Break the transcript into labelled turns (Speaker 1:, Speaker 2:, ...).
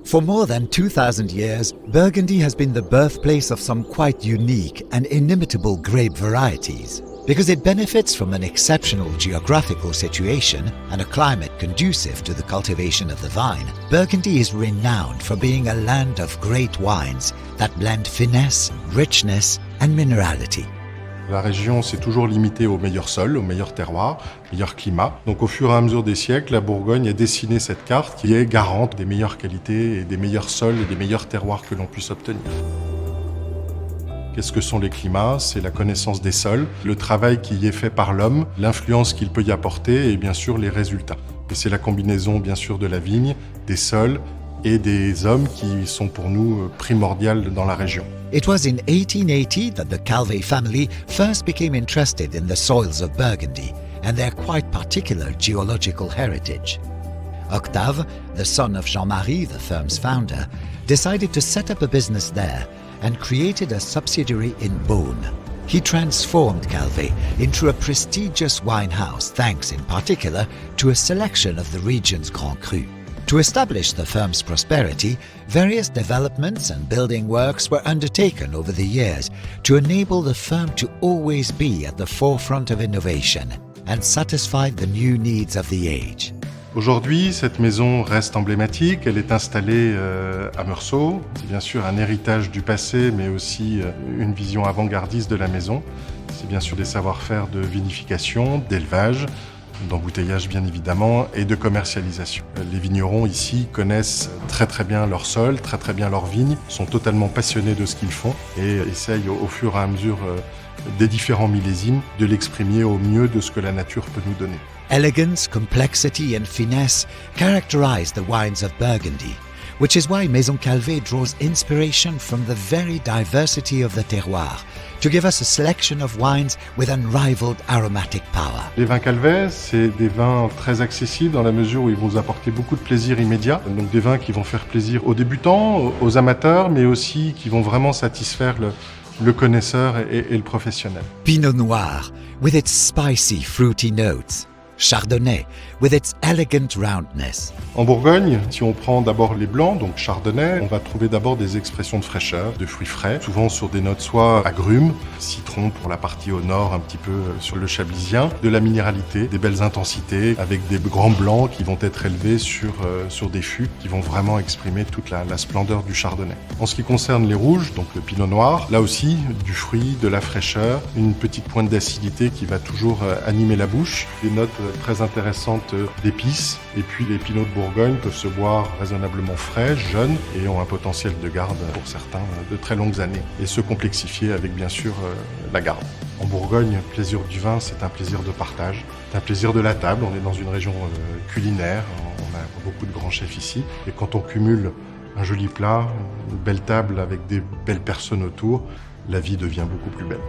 Speaker 1: For more than 2,000 years, Burgundy has been the birthplace of some quite unique and inimitable grape varieties. Because it benefits from an exceptional geographical situation and a climate conducive to the cultivation of the vine, Burgundy is renowned for being a land of great wines that blend finesse, richness and minerality.
Speaker 2: La région s'est toujours limitée aux meilleurs sols, aux meilleurs terroirs, aux meilleurs climats. Donc au fur et à mesure des siècles, la Bourgogne a dessiné cette carte qui est garante des meilleures qualités et des meilleurs sols et des meilleurs terroirs que l'on puisse obtenir. Qu'est-ce que sont les climats? C'est la connaissance des sols, le travail qui y est fait par l'homme, l'influence qu'il peut y apporter et bien sûr les résultats. Et c'est la combinaison bien sûr de la vigne, des sols et des hommes qui sont pour nous primordiales dans la région.
Speaker 1: It was in 1880 that the Calvé family first became interested in the soils of Burgundy and their quite particular geological heritage. Octave, the son of Jean-Marie, the firm's founder, decided to set up a business there and created a subsidiary in Beaune. He transformed Calvé into a prestigious wine house thanks in particular to a selection of the region's Grand Cru. To establish the firm's prosperity, various developments and building works were undertaken over the years to enable the firm to always be at the forefront of innovation and satisfy the new needs of the age.
Speaker 2: Aujourd'hui, cette maison reste emblématique. Elle est installée à Meursault. C'est bien sûr un héritage du passé, mais aussi une vision avant-gardiste de la maison. C'est bien sûr des savoir-faire de vinification, d'élevage, d'embouteillage bien évidemment et de commercialisation. Les vignerons ici connaissent très bien leur sol, très bien leurs vignes, sont totalement passionnés de ce qu'ils font et essayent au fur et à mesure des différents millésimes de l'exprimer au mieux de ce que la nature peut nous donner.
Speaker 1: Elegance, complexity and finesse characterize the wines of Burgundy, which is why Maison Calvé draws inspiration from the very diversity of the terroir to give us a selection of wines with unrivaled aromatic power.
Speaker 2: Les vins Calvé, c'est des vins très accessibles dans la mesure où ils vont vous apporter beaucoup de plaisir immédiat. Donc des vins qui vont faire plaisir aux débutants, aux amateurs, mais aussi qui vont vraiment satisfaire le connaisseur et le professionnel.
Speaker 1: Pinot Noir, with its spicy, fruity notes. Chardonnay, with its elegant roundness.
Speaker 2: En Bourgogne, si on prend d'abord les blancs, donc chardonnay, on va trouver d'abord des expressions de fraîcheur, de fruits frais, souvent sur des notes soit agrumes, citron pour la partie au nord, un petit peu sur le chablisien, de la minéralité, des belles intensités, avec des grands blancs qui vont être élevés sur des fûts, qui vont vraiment exprimer toute la splendeur du chardonnay. En ce qui concerne les rouges, donc le pinot noir, là aussi, du fruit, de la fraîcheur, une petite pointe d'acidité qui va toujours animer la bouche, des notes très intéressantes d'épices, et puis les pinots de Bourgogne peuvent se boire raisonnablement frais, jeunes, et ont un potentiel de garde pour certains de très longues années, et se complexifier avec bien sûr la garde. En Bourgogne, le plaisir du vin, c'est un plaisir de partage, c'est un plaisir de la table, on est dans une région culinaire, on a beaucoup de grands chefs ici, et quand on cumule un joli plat, une belle table avec des belles personnes autour, la vie devient beaucoup plus belle.